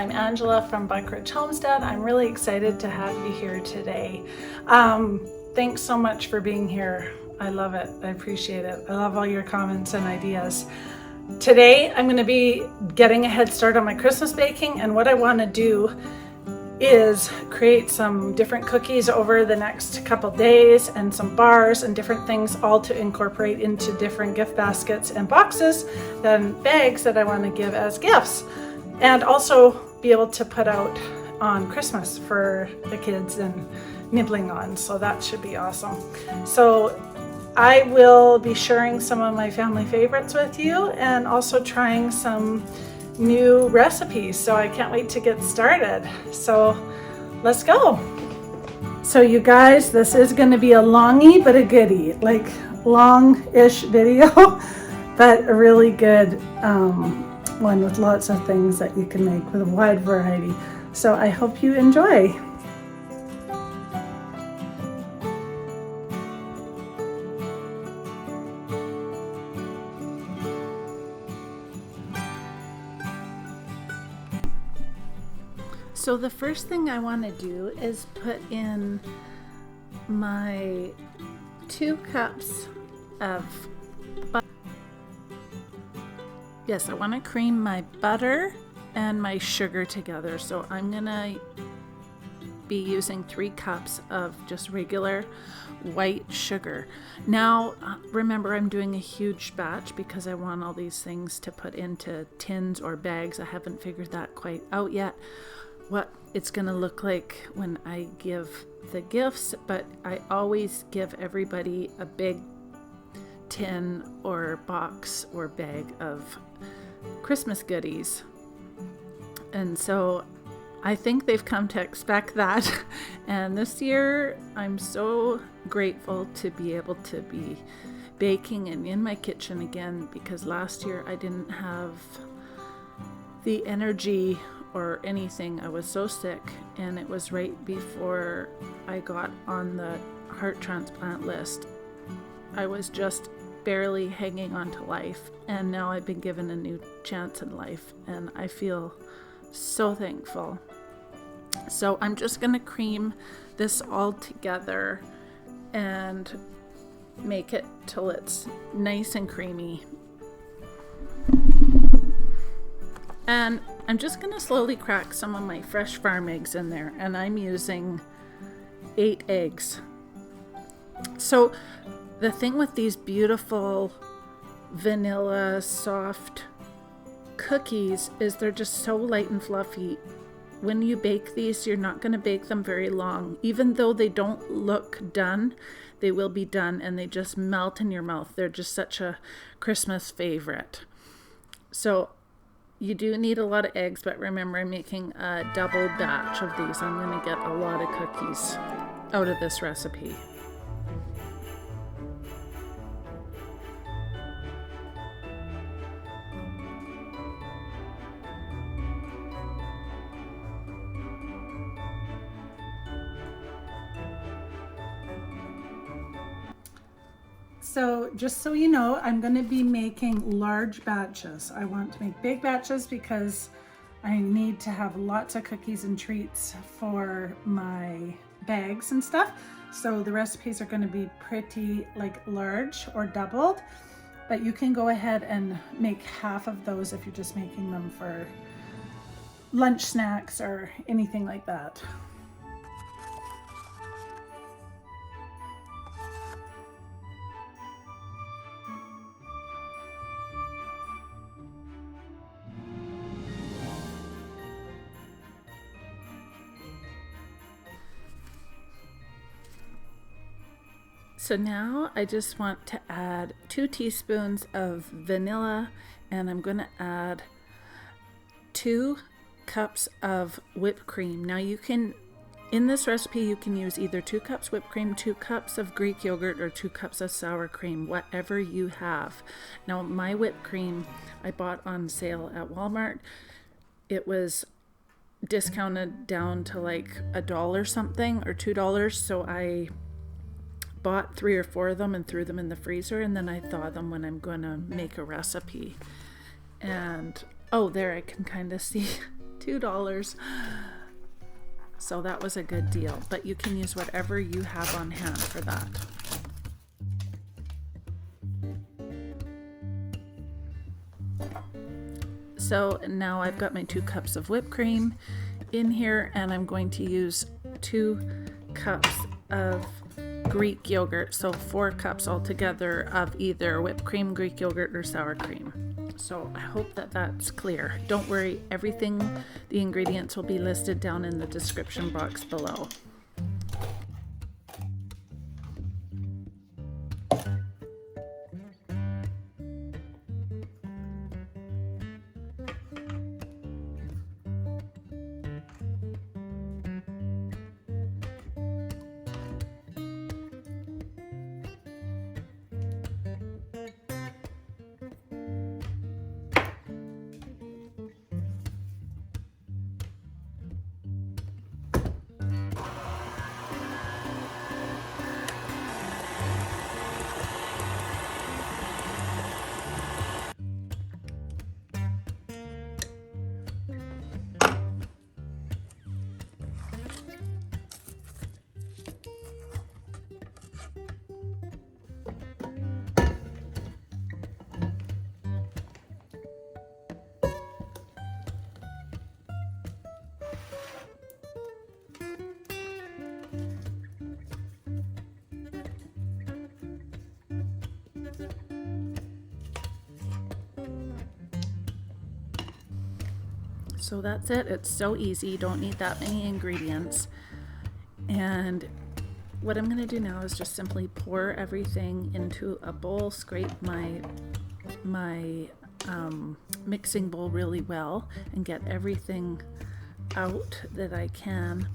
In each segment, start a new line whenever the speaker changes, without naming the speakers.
I'm Angela from Grinch Homestead. I'm really excited to have you here today. Thanks so much for being here. I love it. I appreciate it. I love all your comments and ideas. Today I'm going to be getting a head start on my Christmas baking, and what I want to do is create some different cookies over the next couple days and some bars and different things, all to incorporate into different gift baskets and boxes, then bags that I want to give as gifts, and also be able to put out on Christmas for the kids and nibbling on. So that should be awesome. So I will be sharing some of my family favorites with you and also trying some new recipes, so I can't wait to get started. So let's go. So you guys, this is going to be a longy but a goodie, like long-ish video, but a really good one with lots of things that you can make with a wide variety. So I hope you enjoy. So the first thing I want to do is put in my 2 cups of butter. Yes, I want to cream my butter and my sugar together. So I'm going to be using 3 cups of just regular white sugar. Now, remember, I'm doing a huge batch because I want all these things to put into tins or bags. I haven't figured that quite out yet, what it's going to look like when I give the gifts, but I always give everybody a big tin or box or bag of Christmas goodies. And so I think they've come to expect that. And this year I'm so grateful to be able to be baking and in my kitchen again, because last year I didn't have the energy or anything. I was so sick, and it was right before I got on the heart transplant list. I was just barely hanging on to life, and now I've been given a new chance in life, and I feel so thankful. So I'm just going to cream this all together and make it till it's nice and creamy. And I'm just going to slowly crack some of my fresh farm eggs in there, and I'm using 8 eggs. So the thing with these beautiful vanilla soft cookies is they're just so light and fluffy. When you bake these, you're not going to bake them very long. Even though they don't look done, they will be done, and they just melt in your mouth. They're just such a Christmas favorite. So you do need a lot of eggs, but remember, I'm making a double batch of these. I'm going to get a lot of cookies out of this recipe. So just so you know, I'm going to be making large batches. I want to make big batches because I need to have lots of cookies and treats for my bags and stuff. So the recipes are going to be pretty like large or doubled, but you can go ahead and make half of those if you're just making them for lunch snacks or anything like that. So now I just want to add 2 teaspoons of vanilla, and I'm going to add 2 cups of whipped cream. Now you can, in this recipe, you can use either 2 cups whipped cream, 2 cups of Greek yogurt, or 2 cups of sour cream, whatever you have. Now my whipped cream I bought on sale at Walmart. It was discounted down to like $1 something or $2, so I bought 3 or 4 of them and threw them in the freezer, and then I thaw them when I'm going to make a recipe. And oh, there I can kind of see $2. So that was a good deal, but you can use whatever you have on hand for that. So now I've got my 2 cups of whipped cream in here, and I'm going to use 2 cups of Greek yogurt, so 4 cups altogether of either whipped cream, Greek yogurt, or sour cream. So I hope that that's clear. Don't worry, everything, the ingredients will be listed down in the description box below. So that's it. It's so easy. You don't need that many ingredients. And what I'm going to do now is just simply pour everything into a bowl, scrape my mixing bowl really well, and get everything out that I can.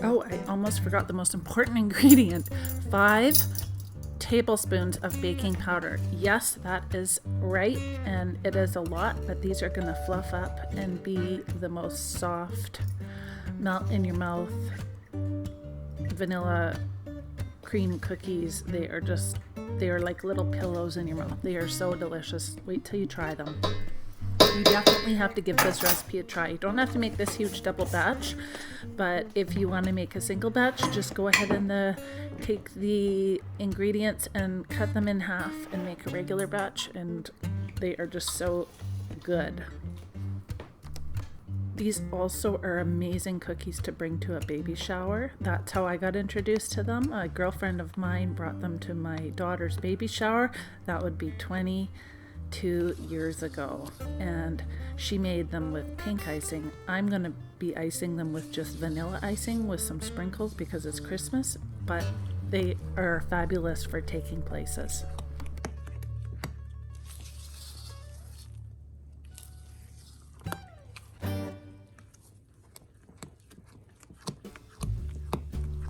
Oh, I almost forgot the most important ingredient. 5 tablespoons of baking powder. Yes, that is right, and it is a lot, but these are going to fluff up and be the most soft, melt in your mouth vanilla cream cookies. They are like little pillows in your mouth. They are so delicious. Wait till you try them. You definitely have to give this recipe a try. You don't have to make this huge double batch, but if you want to make a single batch, just go ahead and take the ingredients and cut them in half and make a regular batch, and they are just so good. These also are amazing cookies to bring to a baby shower. That's how I got introduced to them. A girlfriend of mine brought them to my daughter's baby shower. That would be 22 years ago, and she made them with pink icing. I'm going to be icing them with just vanilla icing with some sprinkles because it's Christmas, but they are fabulous for taking places.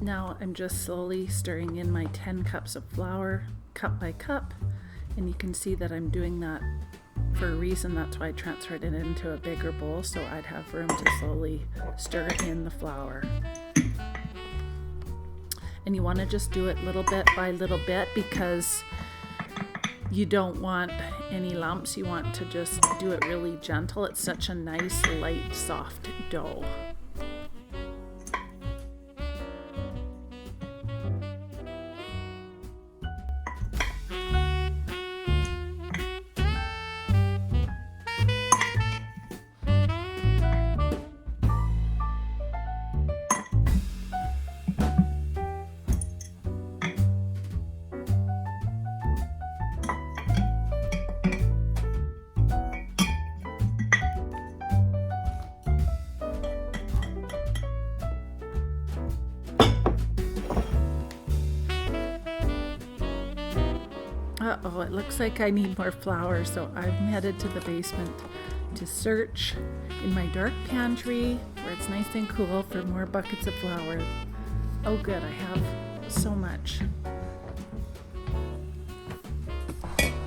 Now I'm just slowly stirring in my 10 cups of flour, cup by cup, and you can see that I'm doing that for a reason. That's why I transferred it into a bigger bowl, so I'd have room to slowly stir in the flour. And you want to just do it little bit by little bit because you don't want any lumps. You want to just do it really gentle. It's such a nice, light, soft dough. Uh-oh, it looks like I need more flour, so I'm headed to the basement to search in my dark pantry where it's nice and cool for more buckets of flour. Oh good, I have so much.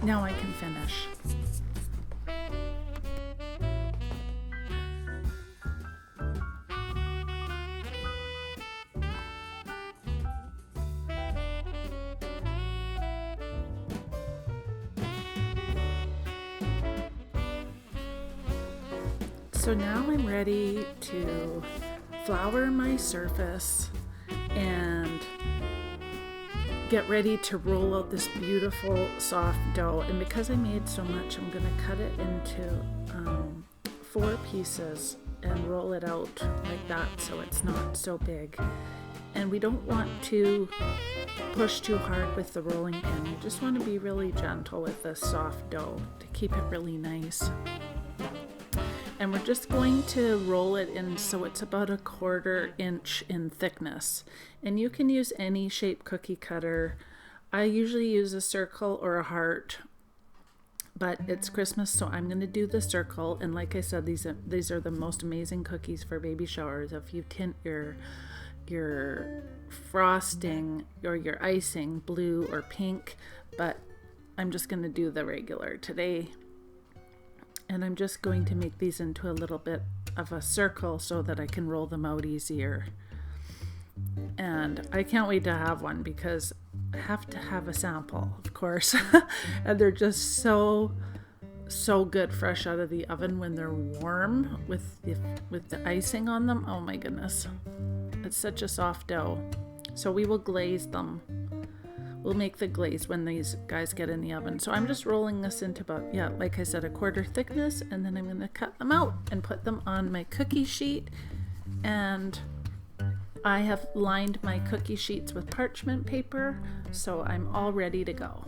Now I can finish. So now I'm ready to flour my surface and get ready to roll out this beautiful soft dough. And because I made so much, I'm gonna cut it into 4 pieces and roll it out like that so it's not so big. And we don't want to push too hard with the rolling pin. You just want to be really gentle with this soft dough to keep it really nice. And we're just going to roll it in so it's about 1/4 inch in thickness. And you can use any shape cookie cutter. I usually use a circle or a heart, but it's Christmas, so I'm going to do the circle. And like I said, these are the most amazing cookies for baby showers. If you tint your frosting or your icing blue or pink, but I'm just going to do the regular today. And I'm just going to make these into a little bit of a circle so that I can roll them out easier. And I can't wait to have one because I have to have a sample, of course. And they're just so good fresh out of the oven when they're warm with the icing on them. Oh my goodness. It's such a soft dough. So we will glaze them. We'll make the glaze when these guys get in the oven. So I'm just rolling this into about, like I said, 1/4 thickness, and then I'm going to cut them out and put them on my cookie sheet. And I have lined my cookie sheets with parchment paper, so I'm all ready to go.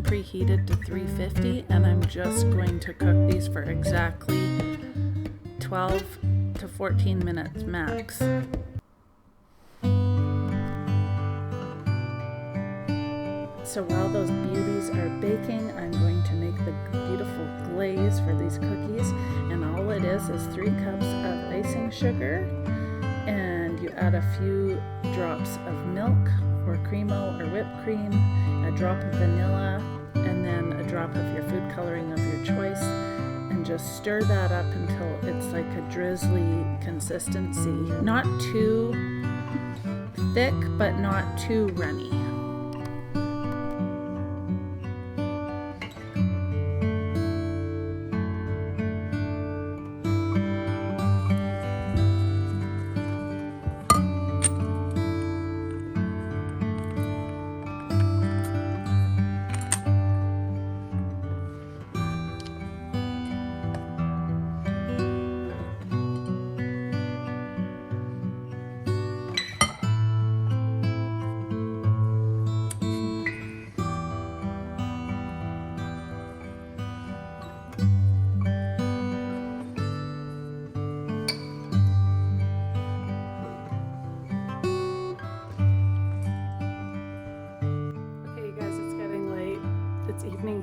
Preheated to 350, and I'm just going to cook these for exactly 12 to 14 minutes max. So while those beauties are baking, I'm going to make the beautiful glaze for these cookies, and all it is 3 cups of icing sugar, and you add a few drops of milk or cremo or whipped cream, a drop of vanilla, and then a drop of your food coloring of your choice, and just stir that up until it's like a drizzly consistency. Not too thick, but not too runny.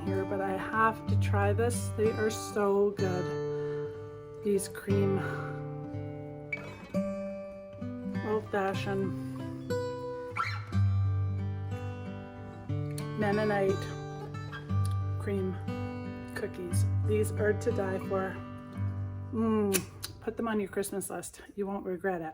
here, but I have to try this. They are so good. These cream old-fashioned Mennonite cream cookies. These are to die for. Put them on your Christmas list. You won't regret it.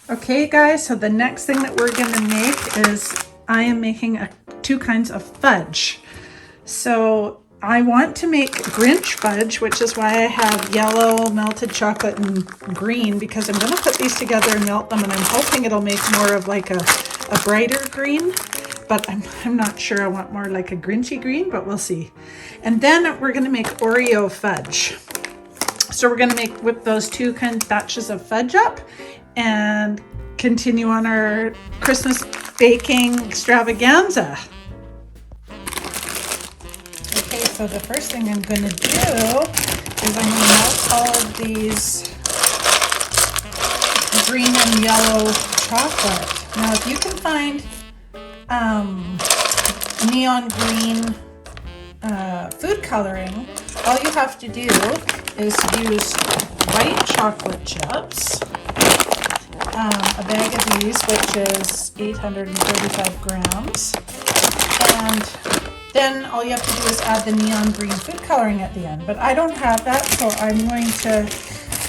Okay guys, so the next thing that we're gonna make is I am making two kinds of fudge. So I want to make Grinch Fudge, which is why I have yellow, melted chocolate, and green, because I'm gonna put these together and melt them, and I'm hoping it'll make more of like a brighter green, but I'm not sure. I want more like a Grinchy green, but we'll see. And then we're gonna make Oreo Fudge. So we're gonna whip those two kind of batches of fudge up and continue on our Christmas baking extravaganza. Okay, so the first thing I'm going to do is I'm going to melt all of these green and yellow chocolate. Now, if you can find neon green food coloring, all you have to do is use white chocolate chips, a bag of these, which is 835 grams, and then all you have to do is add the neon green food coloring at the end. But I don't have that, so I'm going to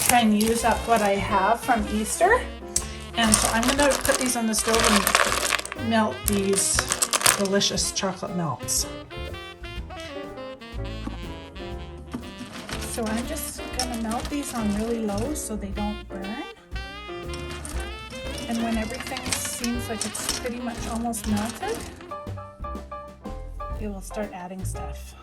try and use up what I have from Easter. And so I'm going to put these on the stove and melt these delicious chocolate melts. So I'm just going to melt these on really low so they don't burn. And when everything seems like it's pretty much almost melted, we will start adding stuff.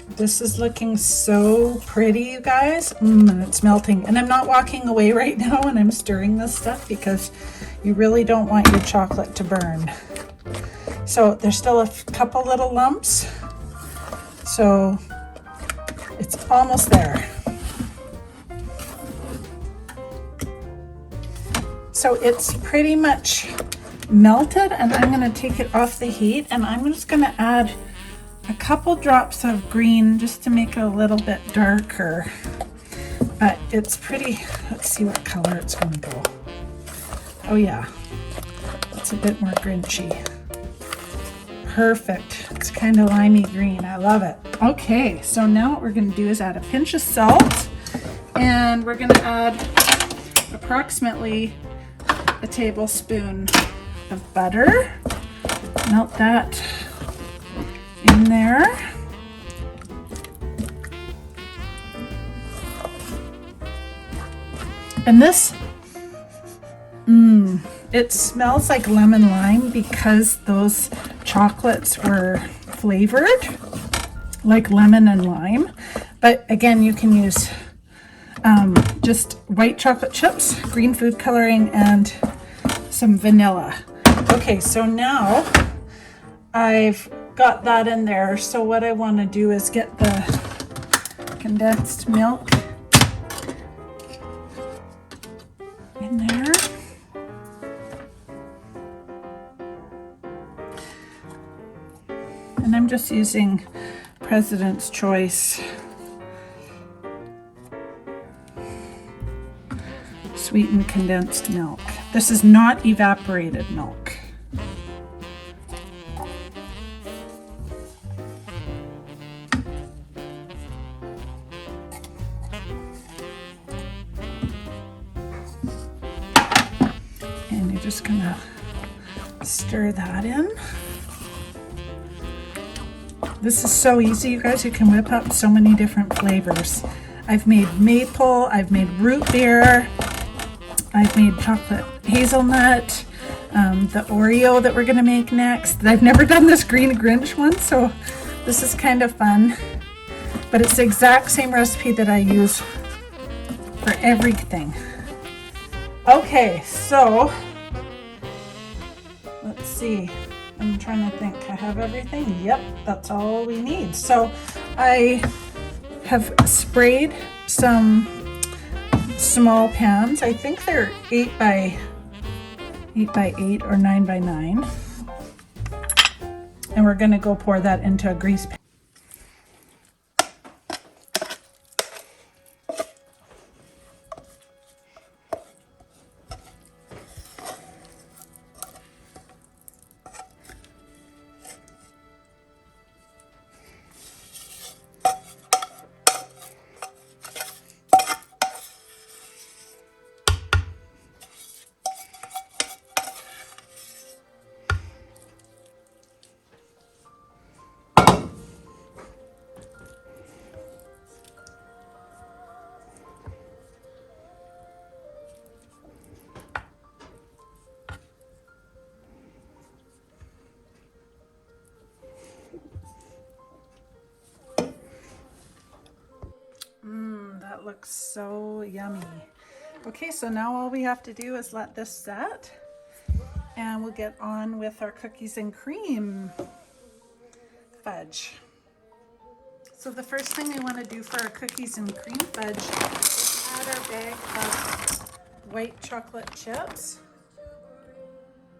This is looking so pretty, you guys. And it's melting. And I'm not walking away right now when I'm stirring this stuff, because you really don't want your chocolate to burn. So there's still a couple little lumps. So it's almost there. So it's pretty much melted, and I'm going to take it off the heat, and I'm just going to add a couple drops of green just to make it a little bit darker. But it's pretty, let's see what color it's going to go. Oh yeah, it's a bit more Grinchy. Perfect. It's kind of limey green. I love it. Okay, so now what we're going to do is add a pinch of salt, and we're going to add approximately a tablespoon of butter. Melt that in there. And this, it smells like lemon lime because those chocolates were flavored like lemon and lime. But again, you can use just white chocolate chips, green food coloring, and some vanilla. Okay, so now I've got that in there. So what I want to do is get the condensed milk in there. And I'm just using President's Choice sweetened condensed milk. This is not evaporated milk. And you're just gonna stir that in. This is so easy, you guys. You can whip up so many different flavors. I've made maple, I've made root beer, I've made chocolate hazelnut, the Oreo that we're gonna make next. I've never done this green Grinch one, so this is kind of fun. But it's the exact same recipe that I use for everything. Okay, so let's see. I'm trying to think. I have everything. Yep, that's all we need. So I have sprayed some small pans. I think they're 8 by 8 or 9 by 9. And we're going to go pour that into a grease pan. That looks so yummy. Okay, so now all we have to do is let this set and we'll get on with our cookies and cream fudge. So the first thing we want to do for our cookies and cream fudge is add our bag of white chocolate chips.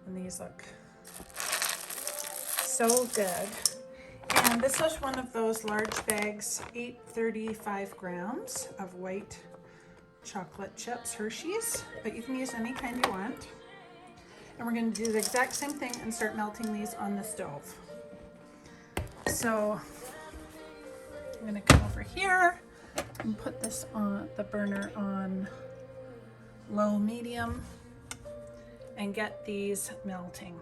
And these look so good. And this is one of those large bags, 835 grams of white chocolate chips, Hershey's, but you can use any kind you want. And we're going to do the exact same thing and start melting these on the stove. So I'm going to come over here and put this on the burner on low medium and get these melting.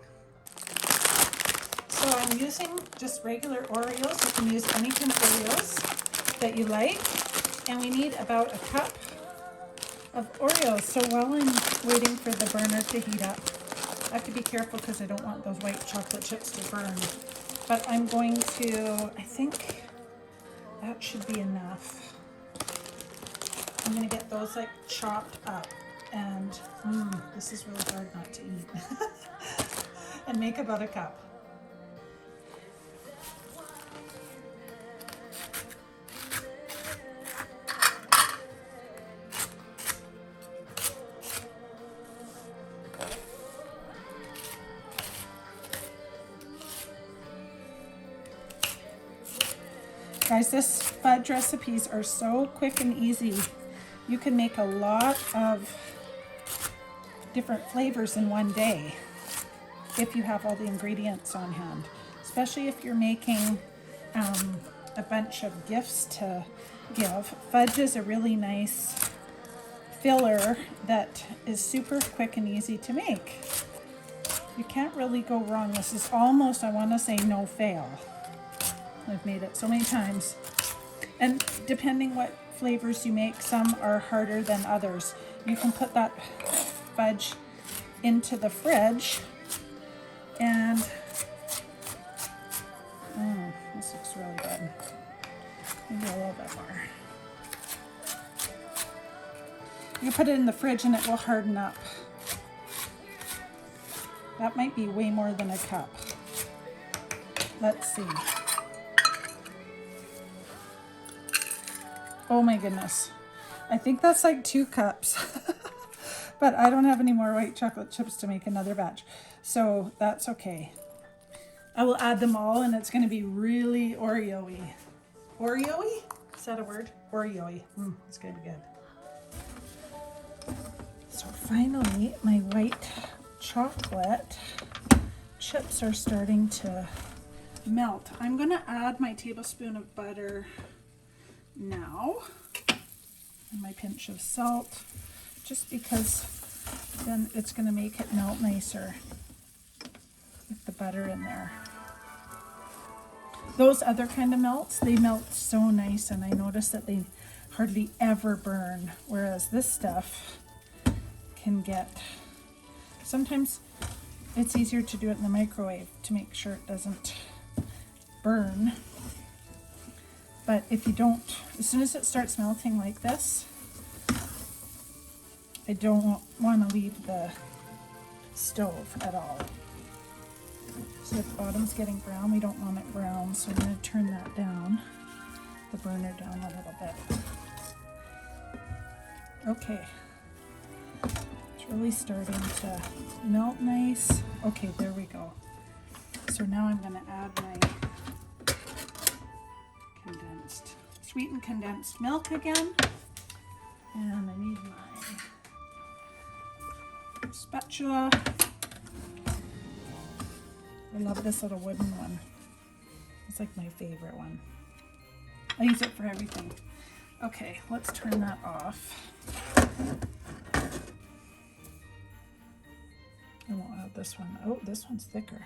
So I'm using just regular Oreos. You can use any kind of Oreos that you like. And we need about a cup of Oreos. So while I'm waiting for the burner to heat up, I have to be careful because I don't want those white chocolate chips to burn. But I'm going to, I think that should be enough. I'm going to get those like chopped up. And this is really hard not to eat. And make about a cup. Guys, this fudge recipes are so quick and easy. You can make a lot of different flavors in one day if you have all the ingredients on hand, especially if you're making a bunch of gifts to give. Fudge is a really nice filler that is super quick and easy to make. You can't really go wrong. This is almost, I want to say, no fail. I've made it so many times. And depending what flavors you make, some are harder than others. You can put that fudge into the fridge and this looks really good. Maybe a little bit more. You put it in the fridge and it will harden up. That might be way more than a cup. Let's see. Oh my goodness. I think that's like 2 cups. But I don't have any more white chocolate chips to make another batch. So that's okay. I will add them all and it's going to be really Oreo-y. Oreo-y? Is that a word? Oreo-y. It's going to be good. So finally, my white chocolate chips are starting to melt. I'm going to add my tablespoon of butter now and my pinch of salt, just because then it's going to make it melt nicer with the butter in there. Those other kind of melts, they melt so nice, and I notice that they hardly ever burn, whereas this stuff can get, sometimes it's easier to do it in the microwave to make sure it doesn't burn. But if you don't, as soon as it starts melting like this, I don't want to leave the stove at all. So if the bottom's getting brown, we don't want it brown, so I'm going to turn that down, the burner down a little bit. Okay, it's really starting to melt nice. Okay, there we go. So now I'm going to add my sweetened condensed milk again, and I need my spatula. I love this little wooden one. It's like my favorite one. I use it for everything. Okay, let's turn that off. I won't add this one. Oh, this one's thicker.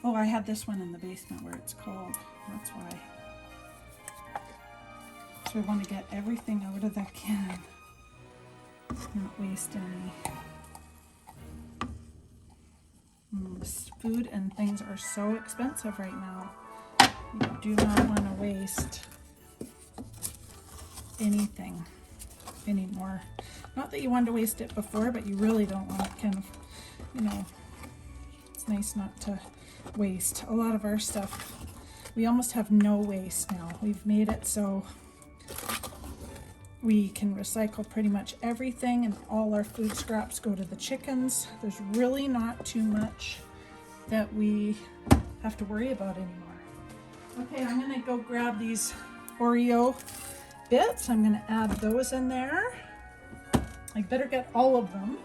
Oh, I had this one in the basement where it's cold. That's why. So I want to get everything out of that can. Not waste any. Food and things are so expensive right now. You do not want to waste anything anymore. Not that you wanted to waste it before, but you really don't want to kind of, you know, it's nice not to waste. A lot of our stuff, we almost have no waste now. We've made it so we can recycle pretty much everything, and all our food scraps go to the chickens. There's really not too much that we have to worry about anymore. Okay, I'm gonna go grab these Oreo bits. I'm gonna add those in there. I better get all of them.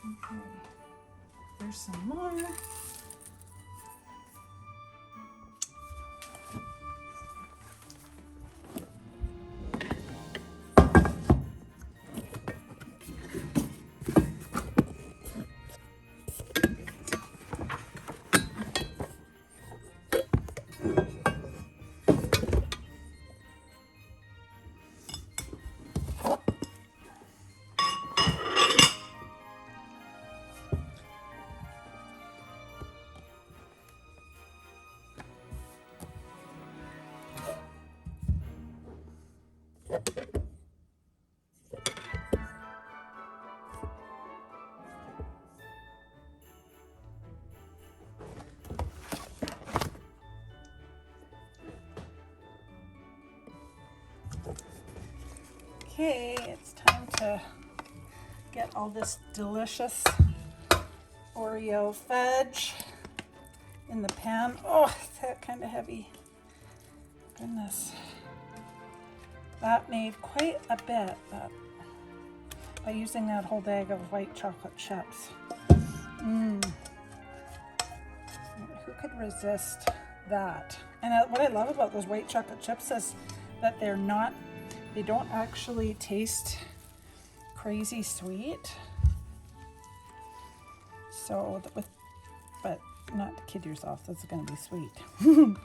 Okay, there's some more. Okay, it's time to get all this delicious Oreo fudge in the pan. Oh, it's that kind of heavy. Goodness. That made quite a bit by using that whole bag of white chocolate chips. Who could resist that? And what I love about those white chocolate chips is that they don't actually taste crazy sweet. So, but not to kid yourself, this is going to be sweet.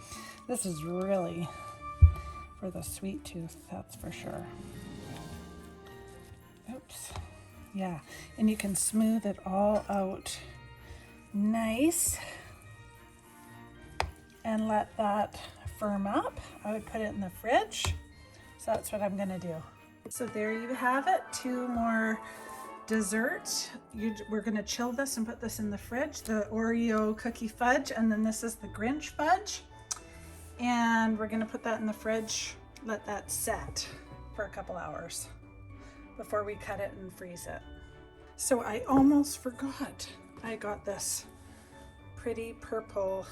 This is really for the sweet tooth, that's for sure. Oops. Yeah, and you can smooth it all out nice and let that firm up. I would put it in the fridge. So that's what I'm going to do. So there you have it, 2 more desserts. We're gonna chill this and put this in the fridge, the Oreo cookie fudge, and then this is the Grinch fudge. And we're gonna put that in the fridge, let that set for a couple hours before we cut it and freeze it. So I almost forgot, I got this pretty purple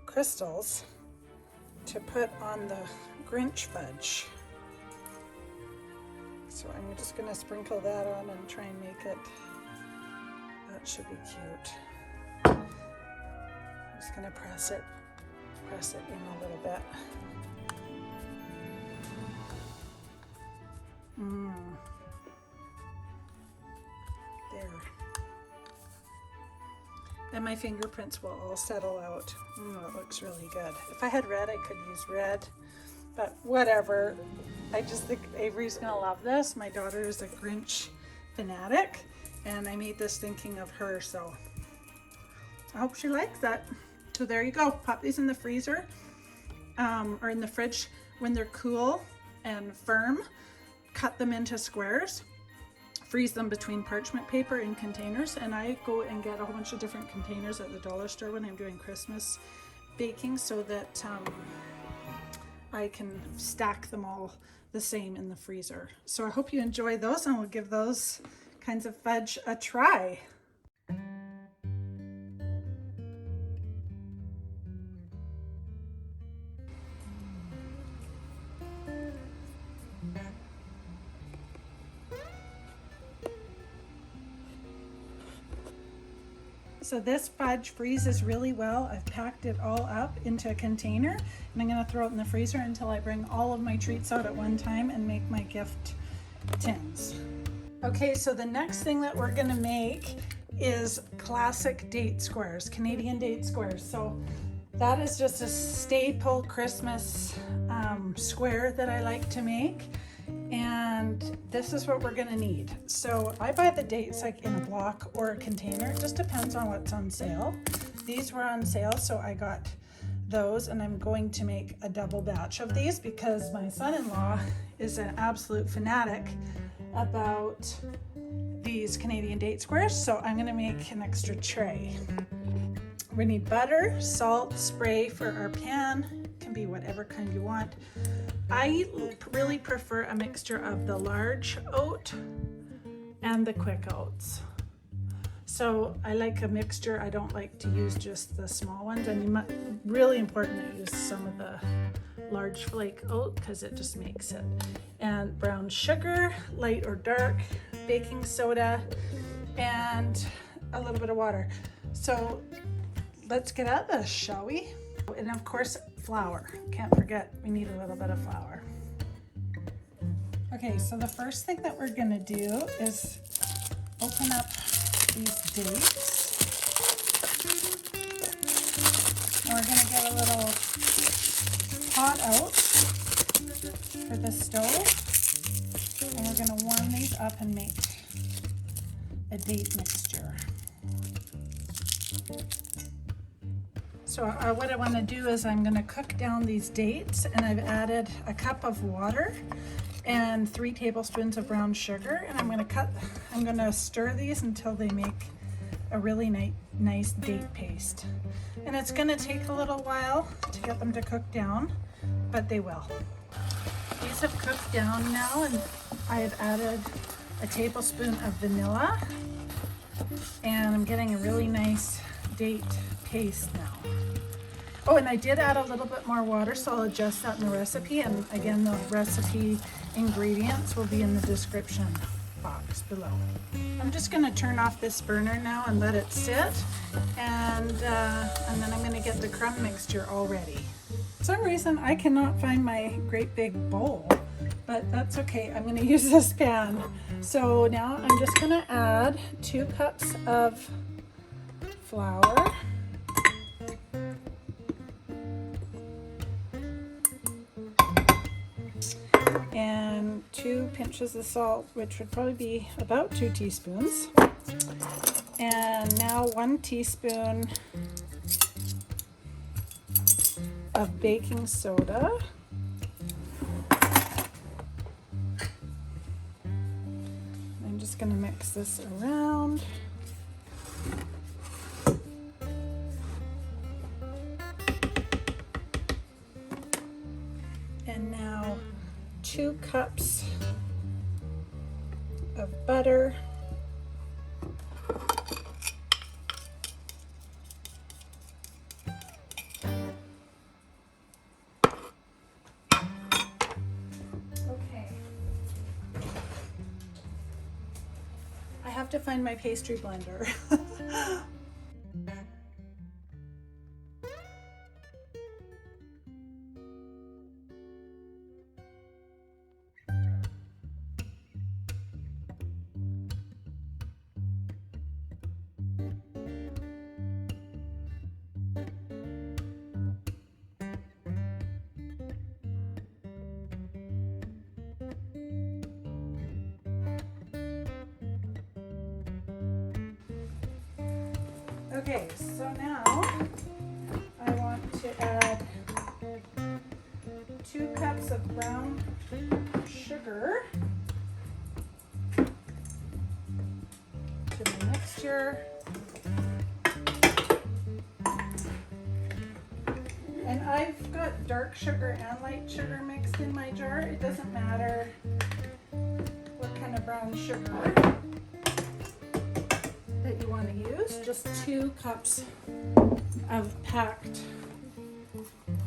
crystals to put on the Grinch fudge. So I'm just gonna sprinkle that on and try and make it, that should be cute. I'm just gonna press it in a little bit. There. Then my fingerprints will all settle out. It looks really good. If I had red, I could use red, but whatever. I just think Avery's gonna love this. My daughter is a Grinch fanatic, and I made this thinking of her, so I hope she likes that. So there you go. Pop these in the freezer or in the fridge when they're cool and firm. Cut them into squares. Freeze them between parchment paper in containers, and I go and get a whole bunch of different containers at the dollar store when I'm doing Christmas baking so that I can stack them all the same in the freezer. So I hope you enjoy those, and we'll give those kinds of fudge a try. So this fudge freezes really well. I've packed it all up into a container, and I'm gonna throw it in the freezer until I bring all of my treats out at one time and make my gift tins. Okay, so the next thing that we're gonna make is classic date squares, Canadian date squares. So that is just a staple Christmas square that I like to make. And this is what we're gonna need. So I buy the dates like in a block or a container. It just depends on what's on sale. These were on sale, so I got those, and I'm going to make a double batch of these because my son-in-law is an absolute fanatic about these Canadian date squares. So I'm gonna make an extra tray. We need butter, salt, spray for our pan. It can be whatever kind you want. I really prefer a mixture of the large oat and the quick oats. So I like a mixture. I don't like to use just the small ones, and really important to use some of the large flake oat because it just makes it. And brown sugar, light or dark, baking soda, and a little bit of water. So let's get at this, shall we? And of course, flour. Can't forget, we need a little bit of flour. Okay, so the first thing that we're gonna do is open up these dates. And we're gonna get a little pot out for the stove. And we're gonna warm these up and make a date mixture. So what I want to do is I'm going to cook down these dates, and I've added a cup of water and 3 tablespoons of brown sugar, and I'm going to stir these until they make a really nice date paste. And it's going to take a little while to get them to cook down, but they will. These have cooked down now, and I have added a tablespoon of vanilla, and I'm getting a really nice date paste now. Oh, and I did add a little bit more water, so I'll adjust that in the recipe. And again, the recipe ingredients will be in the description box below. I'm just going to turn off this burner now and let it sit, and then I'm going to get the crumb mixture all ready. For some reason, I cannot find my great big bowl, but that's okay. I'm going to use this pan. So now I'm just going to add 2 cups of flour. And 2 pinches of salt, which would probably be about 2 teaspoons. And now 1 teaspoon of baking soda. going to mix this around. And now 2 cups of butter. I have to find my pastry blender. Okay, so now I want to add 2 cups of brown sugar to my mixture. And I've got dark sugar and light sugar mixed in my jar. It doesn't matter what kind of brown sugar that you want to use, just 2 cups of packed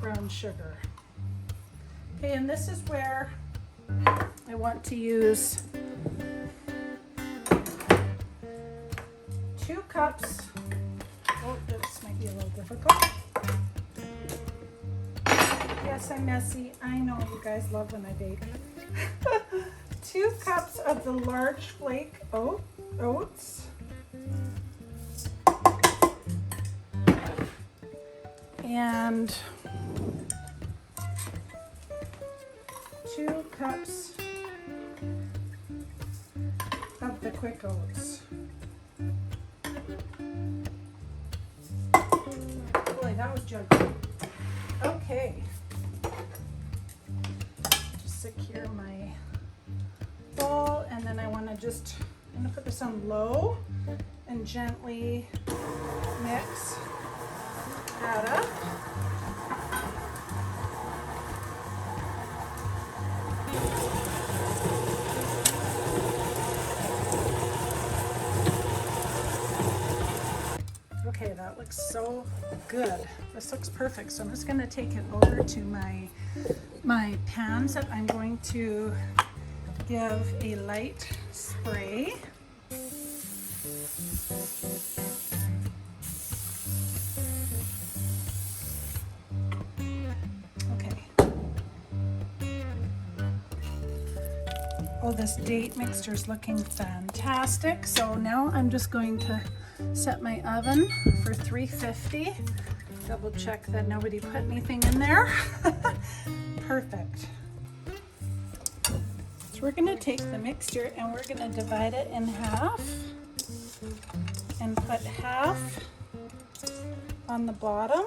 brown sugar. Okay, and this is where I want to use 2 cups. Oh, this might be a little difficult. Yes, I'm messy. I know you guys love when I bake. 2 cups of the large flake oats. And 2 cups of the quick oats. Boy, that was juggling. Okay. Just secure my bowl, and then I want to I'm going to put this on low and gently mix that up. Okay, that looks so good. This looks perfect. So I'm just going to take it over to my pans that I'm going to give a light spray. Oh, this date mixture is looking fantastic. So now I'm just going to set my oven for 350. Double check that nobody put anything in there. Perfect. So we're going to take the mixture and we're going to divide it in half and put half on the bottom.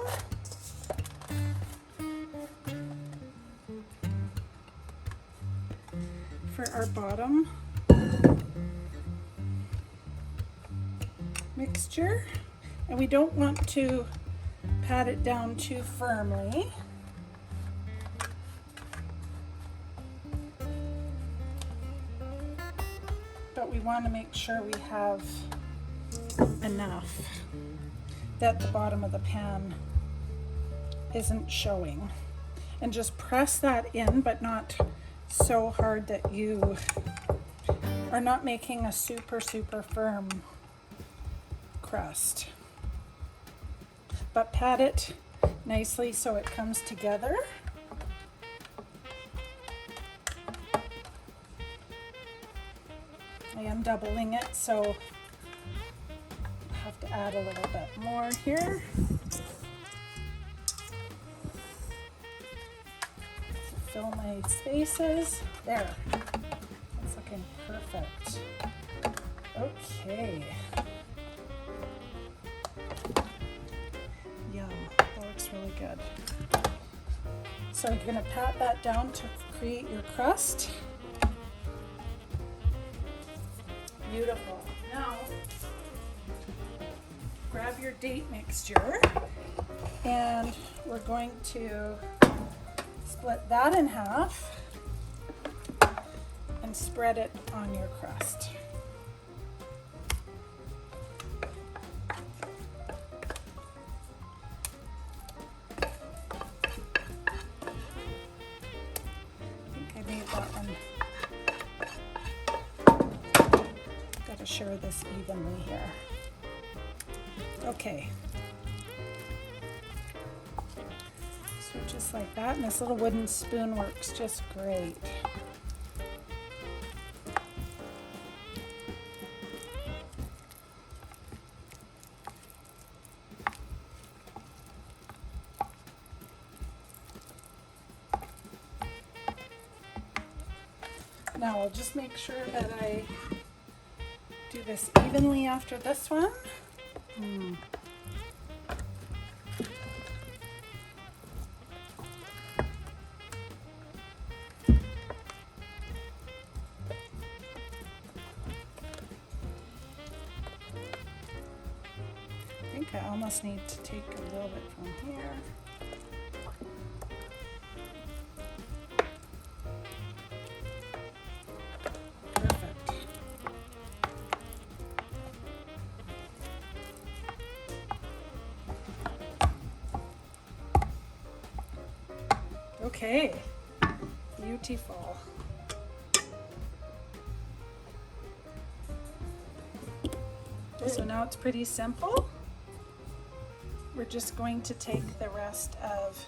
For our bottom mixture, and we don't want to pat it down too firmly. But we want to make sure we have enough that the bottom of the pan isn't showing. And just press that in, but not so hard that you are not making a super firm crust. But pat it nicely so it comes together. I am doubling it, so I have to add a little bit more here. Fill my spaces. There. That's looking perfect. Okay. Yum. That looks really good. So you're going to pat that down to create your crust. Beautiful. Now, grab your date mixture and we're going to split that in half and spread it on your crust. Share this evenly here. Okay. So just like that, and this little wooden spoon works just great. Now I'll just make sure that I do this evenly after this one. I think I almost need to take a little bit from here. Okay, beautiful. So now it's pretty simple. We're just going to take the rest of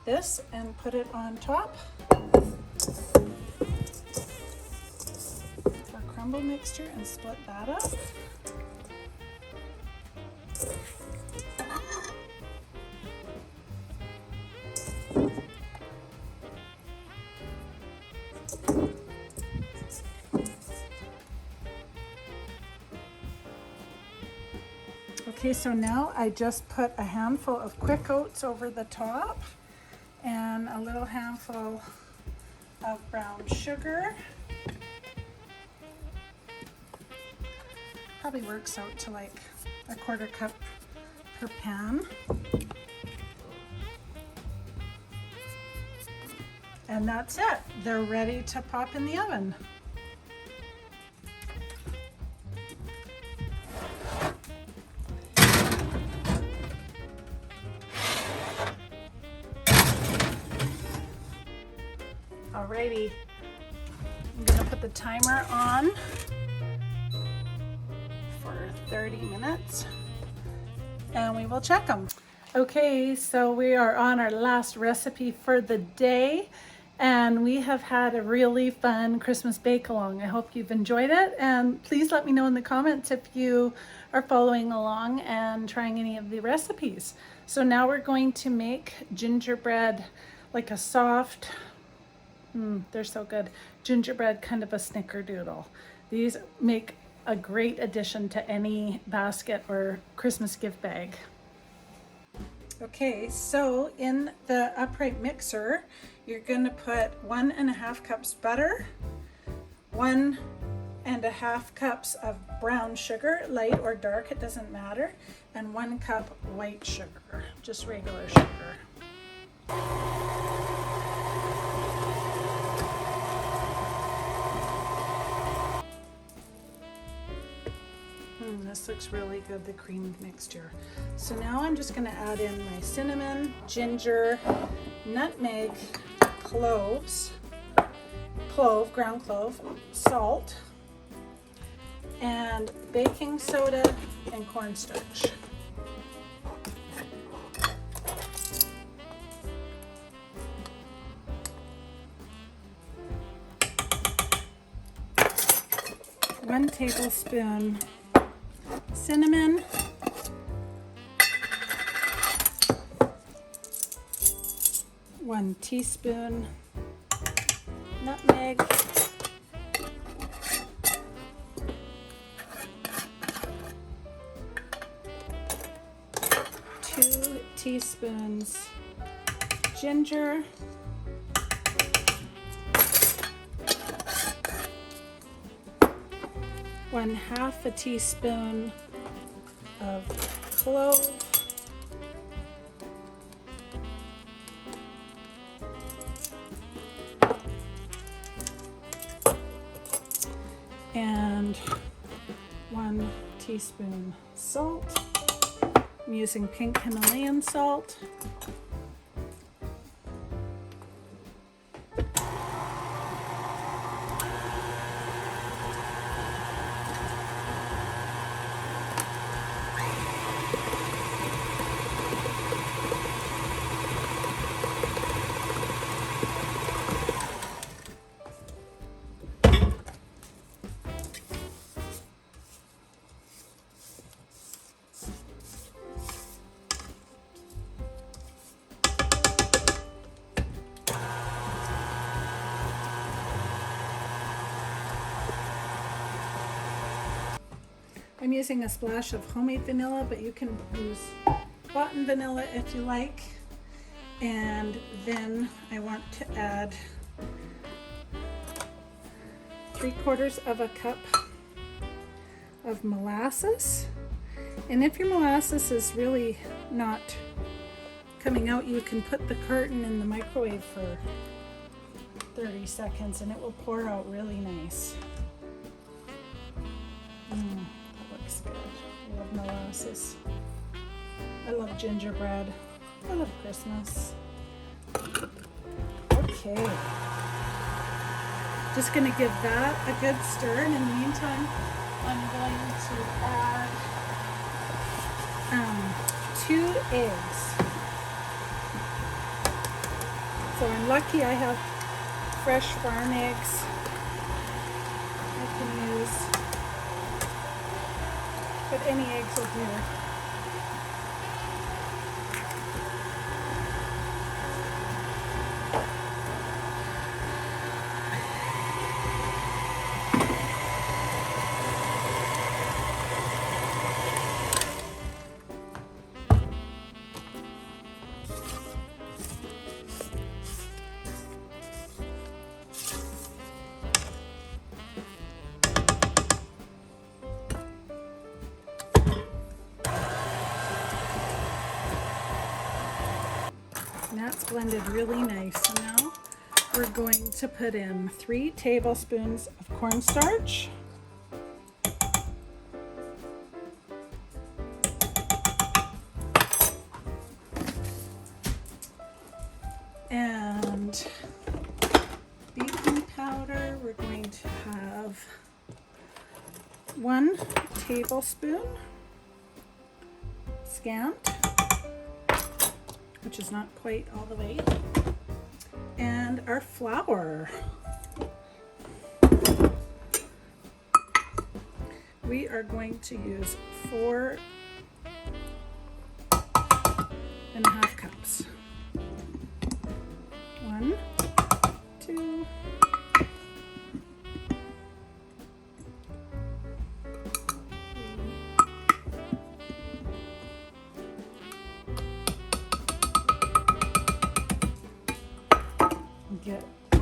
this and put it on top. Our crumble mixture and split that up. Okay, so now I just put a handful of quick oats over the top and a little handful of brown sugar. Probably works out to like a 1/4 cup per pan. And that's it. They're ready to pop in the oven. Alrighty, I'm gonna put the timer on for 30 minutes and we will check them. Okay, so we are on our last recipe for the day and we have had a really fun Christmas bake along. I hope you've enjoyed it and please let me know in the comments if you are following along and trying any of the recipes. So now we're going to make gingerbread, like a soft, they're so good, gingerbread kind of a snickerdoodle. These make a great addition to any basket or Christmas gift bag. Okay, so in the upright mixer, you're going to put 1.5 cups butter, 1.5 cups of brown sugar, light or dark, it doesn't matter, and 1 cup white sugar, just regular sugar. This looks really good, the creamed mixture. So now I'm just going to add in my cinnamon, ginger, nutmeg, ground clove, salt, and baking soda and cornstarch. One tablespoon cinnamon, 1 teaspoon nutmeg, 2 teaspoons ginger, 1 1/2 a teaspoon of clove, and 1 teaspoon salt. I'm using pink Himalayan salt. I'm using a splash of homemade vanilla, but you can use bought-in vanilla if you like. And then I want to add 3/4 of a cup of molasses. And if your molasses is really not coming out, you can put the carton in the microwave for 30 seconds and it will pour out really nice. That looks good. I love molasses. I love gingerbread. I love Christmas. Okay. Just going to give that a good stir, and in the meantime, I'm going to add 2 eggs. So I'm lucky I have fresh farm eggs I can use, but any eggs will do. That's blended really nice. So now we're going to put in 3 tablespoons of cornstarch, and baking powder. We're going to have 1 tablespoon scant, which is not quite all the way, and our flour. We are going to use 4.5 cups. 1, 2, 3.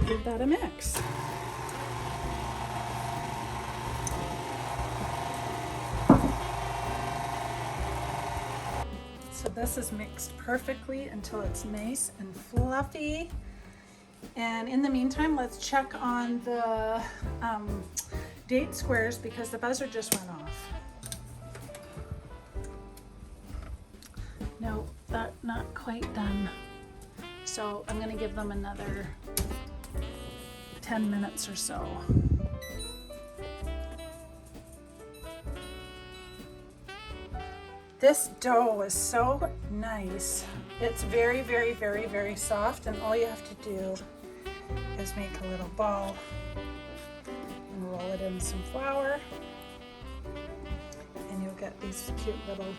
Give that a mix. So this is mixed perfectly until it's nice and fluffy. And in the meantime, let's check on the date squares because the buzzer just went off. No, that's not quite done. So I'm going to give them another 10 minutes or so. This dough is so nice. It's very, very, very, very soft, and all you have to do is make a little ball and roll it in some flour, and you'll get these cute little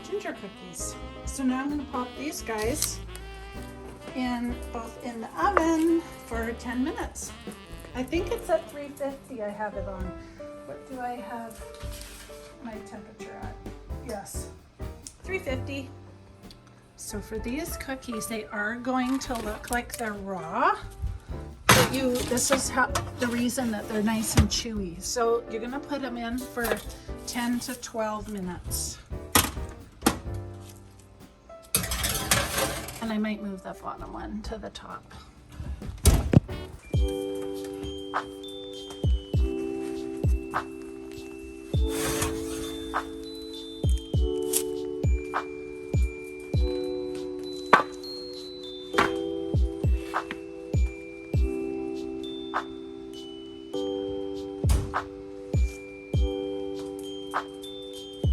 ginger cookies. So now I'm going to pop these guys both in the oven for 10 minutes. I think it's at 350 I have it on. What do I have my temperature at? Yes, 350. So for these cookies, they are going to look like they're raw, but This is the reason that they're nice and chewy. So you're gonna put them in for 10 to 12 minutes. And I might move that bottom one to the top.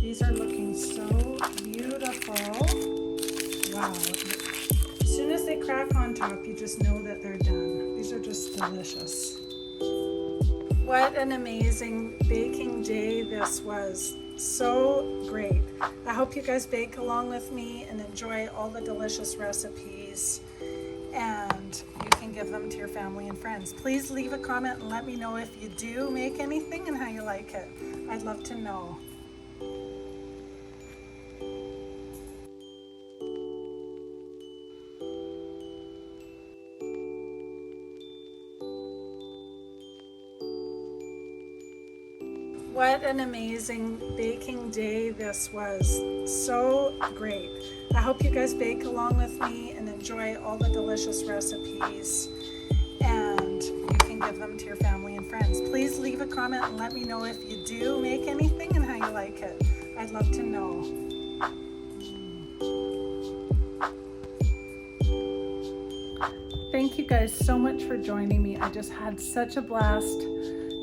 These are looking so beautiful. Wow. As soon as they crack on top, you just know that they're done. These are just delicious. What an amazing baking day this was. So great. I hope you guys bake along with me and enjoy all the delicious recipes. And you can give them to your family and friends. Please leave a comment and let me know if you do make anything and how you like it. I'd love to know. What an amazing baking day this was. So great. I hope you guys bake along with me and enjoy all the delicious recipes. And you can give them to your family and friends. Please leave a comment and let me know if you do make anything and how you like it. I'd love to know. Thank you guys so much for joining me. I just had such a blast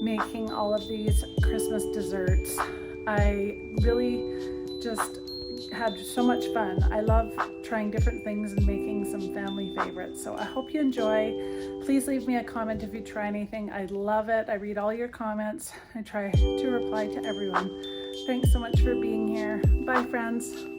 making all of these Christmas desserts. I really just had so much fun. I love trying different things and making some family favorites. So I hope you enjoy. Please leave me a comment if you try anything. I love it. I read all your comments. I try to reply to everyone. Thanks so much for being here. Bye, friends.